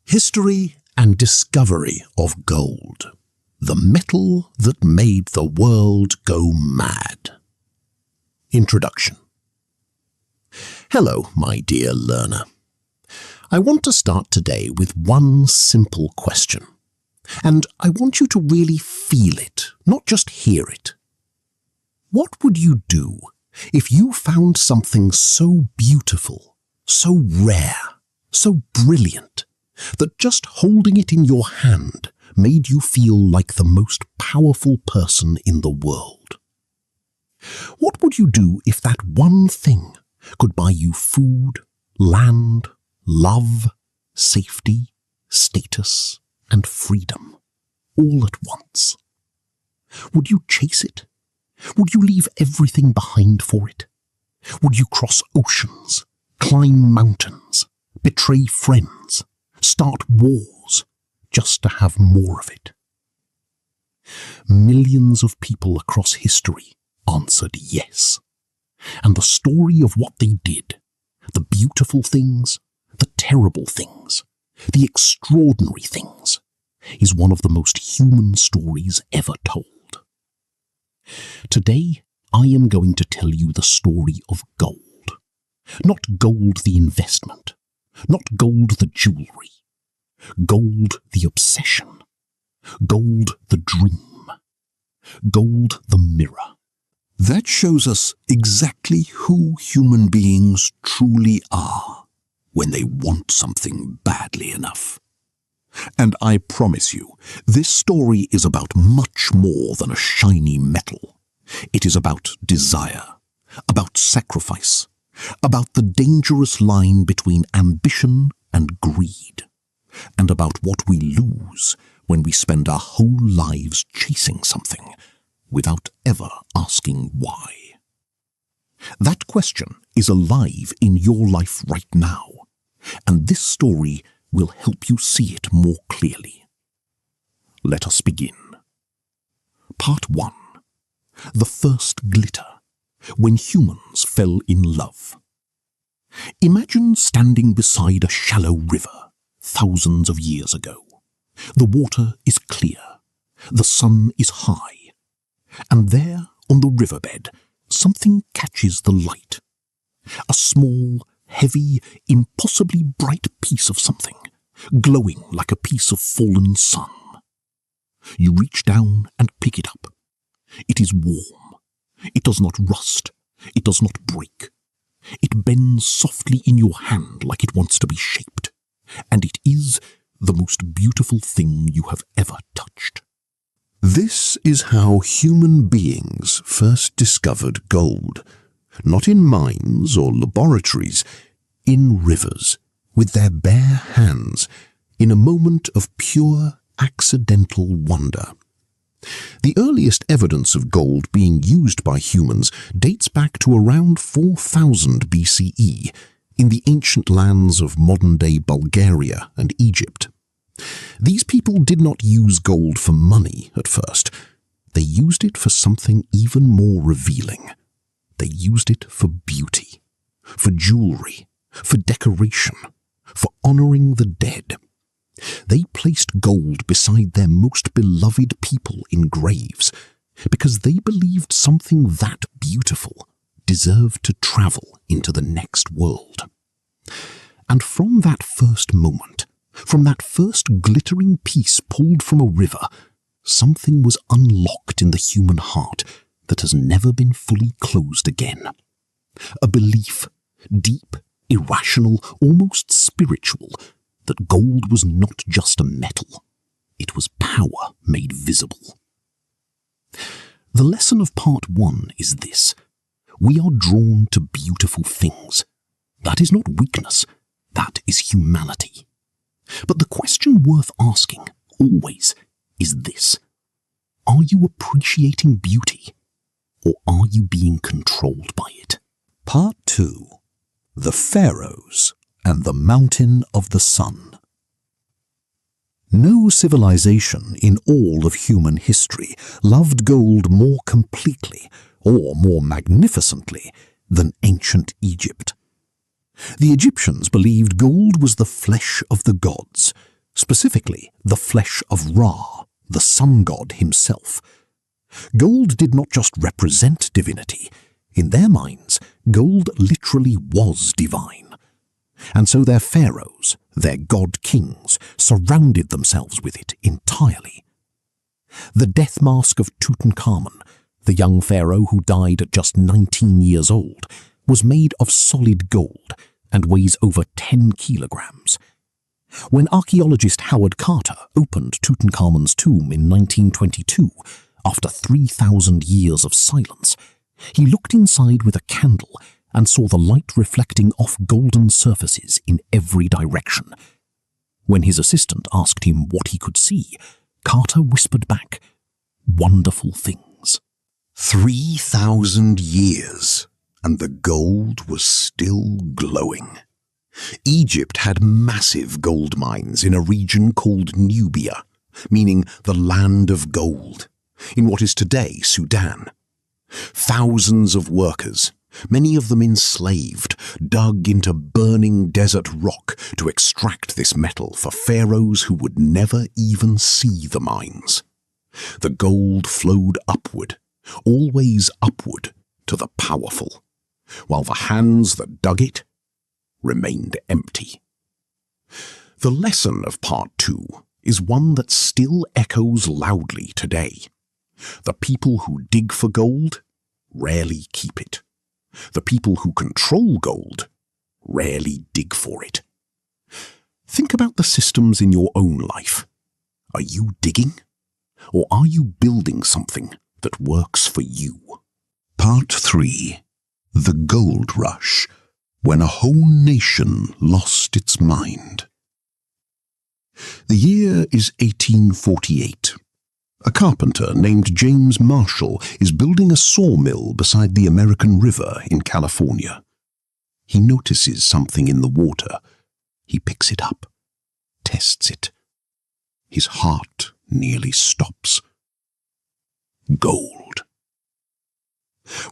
History and discovery of gold, the metal that made the world go mad. Introduction. Hello, my dear learner. I want to start today with one simple question, and I want you to really feel it, not just hear it. What would you do if you found something so beautiful, so rare, so brilliant, that just holding it in your hand made you feel like the most powerful person in the world? What would you do if that one thing could buy you food, land, love, safety, status, and freedom, all at once? Would you chase it? Would you leave everything behind for it? Would you cross oceans, climb mountains, betray friends, start wars, just to have more of it? Millions of people across history answered yes. And the story of what they did, the beautiful things, the terrible things, the extraordinary things, is one of the most human stories ever told. Today, I am going to tell you the story of gold. Not gold the investment, not gold the jewelry, gold the obsession, gold the dream, gold the mirror. That shows us exactly who human beings truly are when they want something badly enough. And I promise you, this story is about much more than a shiny metal. It is about desire, about sacrifice, about the dangerous line between ambition and greed, and about what we lose when we spend our whole lives chasing something without ever asking why. That question is alive in your life right now, and this story will help you see it more clearly. Let us begin. Part 1. The first glitter, when humans fell in love. Imagine standing beside a shallow river thousands of years ago. The water is clear, the sun is high, and there on the riverbed something catches the light. A small, heavy, impossibly bright piece of something, glowing like a piece of fallen sun. You reach down and pick it up. It is warm. It does not rust. It does not break. It bends softly in your hand like it wants to be shaped, and it is the most beautiful thing you have ever touched. This is how human beings first discovered gold. Not in mines or laboratories, in rivers, with their bare hands, in a moment of pure, accidental wonder. The earliest evidence of gold being used by humans dates back to around 4000 BCE in the ancient lands of modern-day Bulgaria and Egypt. These people did not use gold for money at first. They used it for something even more revealing. They used it for beauty, for jewelry, for decoration, for honoring the dead. They placed gold beside their most beloved people in graves because they believed something that beautiful deserved to travel into the next world. And from that first moment, from that first glittering piece pulled from a river, something was unlocked in the human heart that has never been fully closed again. A belief, deep, irrational, almost spiritual, that gold was not just a metal. It was power made visible. The lesson of part 1 is this. We are drawn to beautiful things. That is not weakness. That is humanity. But the question worth asking, always, is this. Are you appreciating beauty, or are you being controlled by it? Part 2. The Pharaohs and the Mountain of the Sun. No civilization in all of human history loved gold more completely or more magnificently than ancient Egypt. The Egyptians believed gold was the flesh of the gods, specifically the flesh of Ra, the sun god himself. Gold did not just represent divinity. In their minds, gold literally was divine. And so their pharaohs, their god-kings, surrounded themselves with it entirely. The death mask of Tutankhamun, the young pharaoh who died at just 19 years old, was made of solid gold and weighs over 10 kilograms. When archaeologist Howard Carter opened Tutankhamun's tomb in 1922, after 3,000 years of silence, he looked inside with a candle and saw the light reflecting off golden surfaces in every direction. When his assistant asked him what he could see, Carter whispered back, "Wonderful things." 3,000 years, and the gold was still glowing. Egypt had massive gold mines in a region called Nubia, meaning the land of gold, in what is today Sudan. Thousands of workers, many of them enslaved, dug into burning desert rock to extract this metal for pharaohs who would never even see the mines. The gold flowed upward, always upward, to the powerful, while the hands that dug it remained empty. The lesson of Part 2 is one that still echoes loudly today. The people who dig for gold rarely keep it. The people who control gold rarely dig for it. Think about the systems in your own life. Are you digging? Or are you building something that works for you? Part 3. The Gold Rush, when a whole nation lost its mind. The year is 1848. A carpenter named James Marshall is building a sawmill beside the American River in California. He notices something in the water. He picks it up, tests it. His heart nearly stops. Gold.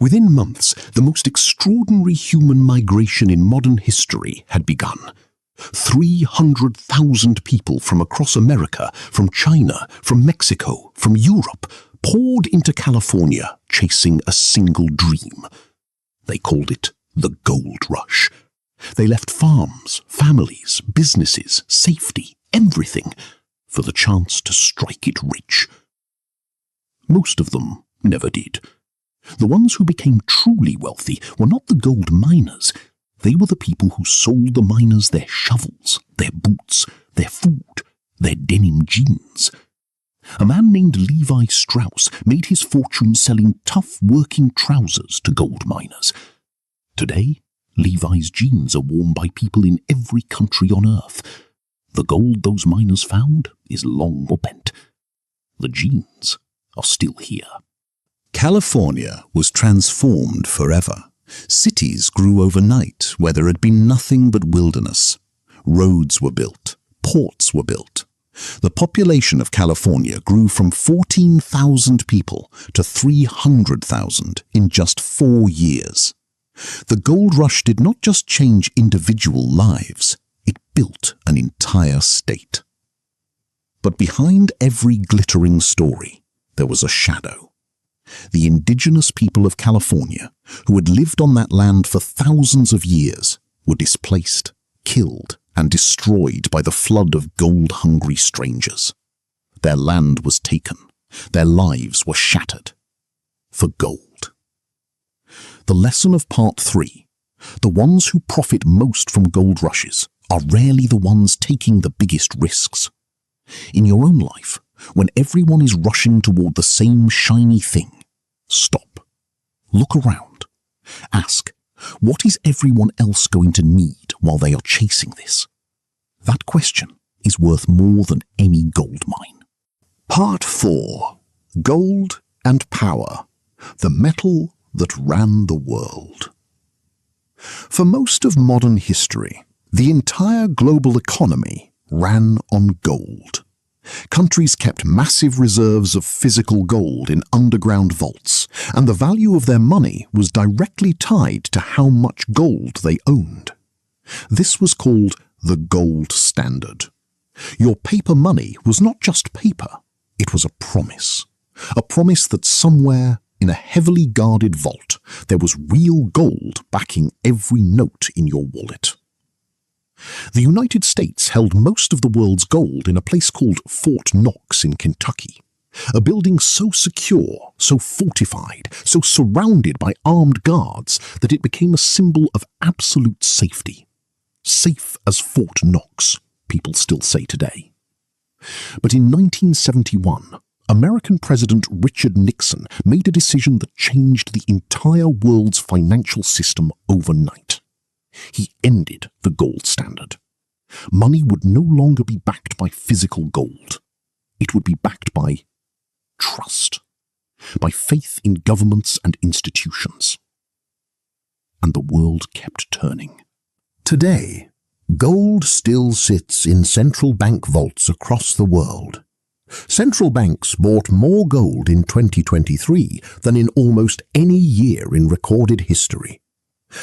Within months, the most extraordinary human migration in modern history had begun. 300,000 people from across America, from China, from Mexico, from Europe, poured into California chasing a single dream. They called it the Gold Rush. They left farms, families, businesses, safety, everything, for the chance to strike it rich. Most of them never did. The ones who became truly wealthy were not the gold miners. They were the people who sold the miners their shovels, their boots, their food, their denim jeans. A man named Levi Strauss made his fortune selling tough working trousers to gold miners. Today, Levi's jeans are worn by people in every country on earth. The gold those miners found is long bent. The jeans are still here. California was transformed forever. Cities grew overnight where there had been nothing but wilderness. Roads were built. Ports were built. The population of California grew from 14,000 people to 300,000 in just 4 years. The gold rush did not just change individual lives, it built an entire state. But behind every glittering story, there was a shadow. The indigenous people of California, who had lived on that land for thousands of years, were displaced, killed, and destroyed by the flood of gold-hungry strangers. Their land was taken. Their lives were shattered. For gold. The lesson of Part 3. The ones who profit most from gold rushes are rarely the ones taking the biggest risks. In your own life, when everyone is rushing toward the same shiny thing, stop. Look around. Ask, what is everyone else going to need while they are chasing this? That question is worth more than any gold mine. Part 4. Gold and Power. The metal that ran the world. For most of modern history, the entire global economy ran on gold. Countries kept massive reserves of physical gold in underground vaults, and the value of their money was directly tied to how much gold they owned. This was called the gold standard. Your paper money was not just paper, it was a promise that somewhere in a heavily guarded vault there was real gold backing every note in your wallet. The United States held most of the world's gold in a place called Fort Knox in Kentucky, a building so secure, so fortified, so surrounded by armed guards that it became a symbol of absolute safety. Safe as Fort Knox, people still say today. But in 1971, American President Richard Nixon made a decision that changed the entire world's financial system overnight. He ended the gold standard. Money would no longer be backed by physical gold. It would be backed by trust, by faith in governments and institutions. And the world kept turning. Today, gold still sits in central bank vaults across the world. Central banks bought more gold in 2023 than in almost any year in recorded history.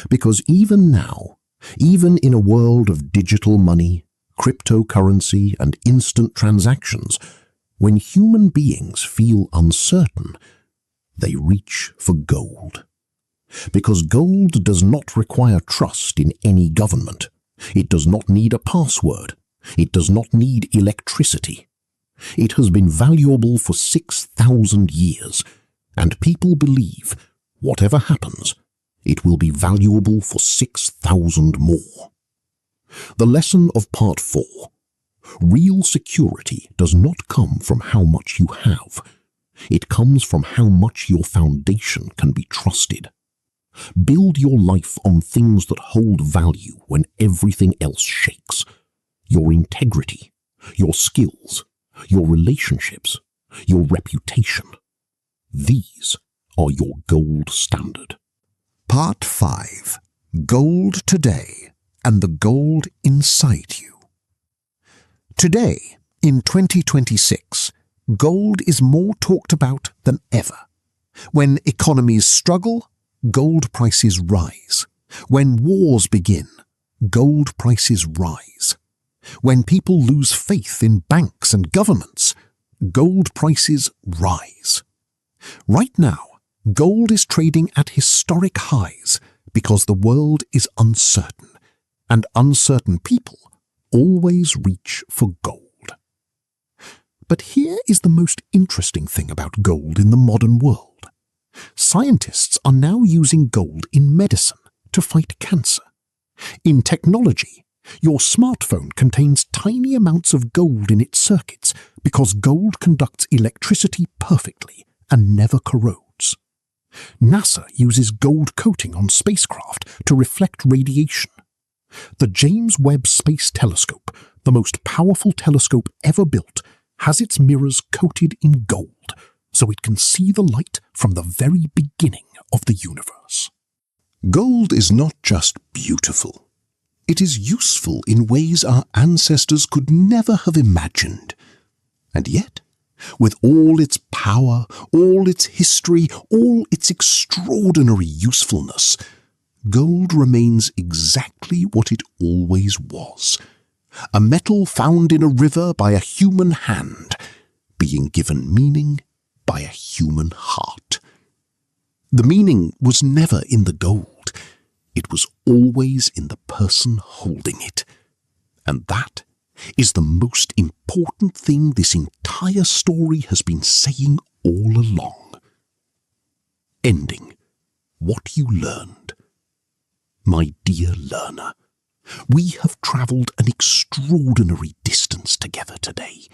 Because even now, even in a world of digital money, cryptocurrency, and instant transactions, when human beings feel uncertain, they reach for gold. Because gold does not require trust in any government. It does not need a password. It does not need electricity. It has been valuable for 6,000 years, and people believe, whatever happens, it will be valuable for 6,000 more. The lesson of Part 4. Real security does not come from how much you have. It comes from how much your foundation can be trusted. Build your life on things that hold value when everything else shakes. Your integrity, your skills, your relationships, your reputation. These are your gold standard. Part 5. Gold Today and the Gold Inside You. Today, in 2026, gold is more talked about than ever. When economies struggle, gold prices rise. When wars begin, gold prices rise. When people lose faith in banks and governments, gold prices rise. Right now, gold is trading at historic highs because the world is uncertain, and uncertain people always reach for gold. But here is the most interesting thing about gold in the modern world. Scientists are now using gold in medicine to fight cancer. In technology, your smartphone contains tiny amounts of gold in its circuits because gold conducts electricity perfectly and never corrodes. NASA uses gold coating on spacecraft to reflect radiation. The James Webb Space Telescope, the most powerful telescope ever built, has its mirrors coated in gold so it can see the light from the very beginning of the universe. Gold is not just beautiful. It is useful in ways our ancestors could never have imagined. And yet, with all its power, all its history, all its extraordinary usefulness, gold remains exactly what it always was. A metal found in a river by a human hand, being given meaning by a human heart. The meaning was never in the gold. It was always in the person holding it. And that is the most important thing this entire story has been saying all along. Ending what you learned. My dear learner, we have travelled an extraordinary distance together today.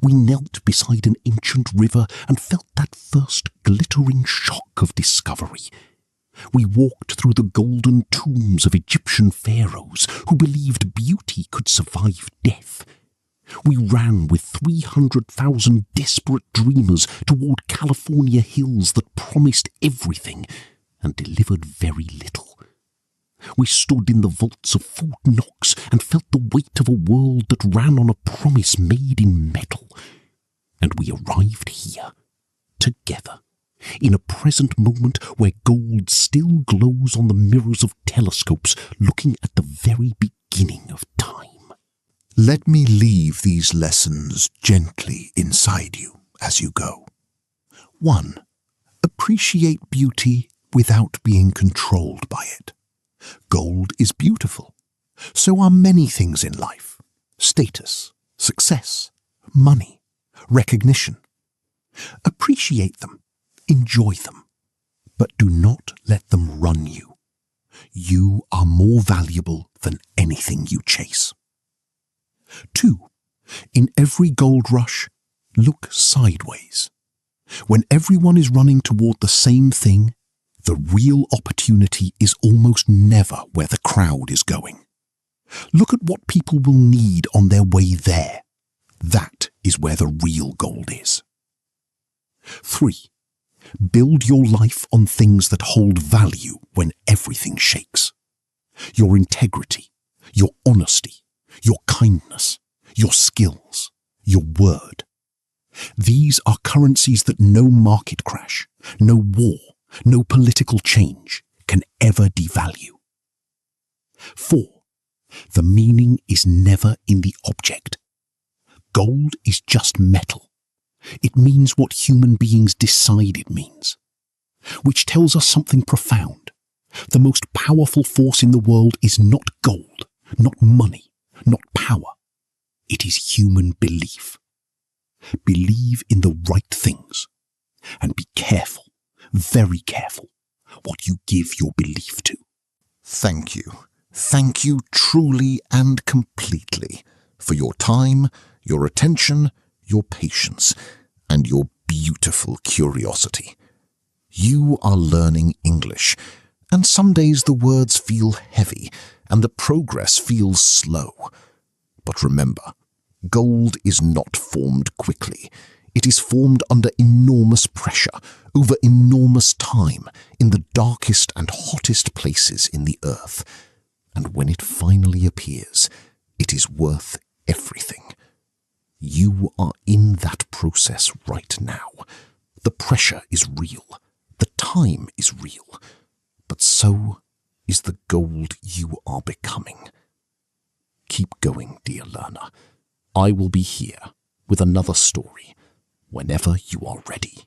We knelt beside an ancient river and felt that first glittering shock of discovery. We walked through the golden tombs of Egyptian pharaohs who believed beauty could survive death. We ran with 300,000 desperate dreamers toward California hills that promised everything and delivered very little. We stood in the vaults of Fort Knox and felt the weight of a world that ran on a promise made in metal. And we arrived here, together, in a present moment where gold still glows on the mirrors of telescopes looking at the very beginning of time. Let me leave these lessons gently inside you as you go. 1. Appreciate beauty without being controlled by it. Gold is beautiful. So are many things in life. Status, success, money, recognition. Appreciate them, enjoy them, but do not let them run you. You are more valuable than anything you chase. 2. In every gold rush, look sideways. When everyone is running toward the same thing, the real opportunity is almost never where the crowd is going. Look at what people will need on their way there. That is where the real gold is. 3. Build your life on things that hold value when everything shakes. Your integrity, your honesty, your kindness, your skills, your word. These are currencies that no market crash, no war, no political change can ever devalue. 4. The meaning is never in the object. Gold is just metal. It means what human beings decide it means, which tells us something profound. The most powerful force in the world is not gold, not money, not power. It is human belief. Believe in the right things, and be careful, very careful, what you give your belief to. Thank you. Thank you truly and completely for your time, your attention, your patience, and your beautiful curiosity. You are learning English, and some days the words feel heavy and the progress feels slow. But remember, gold is not formed quickly. It is formed under enormous pressure, over enormous time, in the darkest and hottest places in the earth. And when it finally appears, it is worth everything. You are in that process right now. The pressure is real. The time is real. But so is the gold you are becoming. Keep going, dear learner. I will be here with another story whenever you are ready.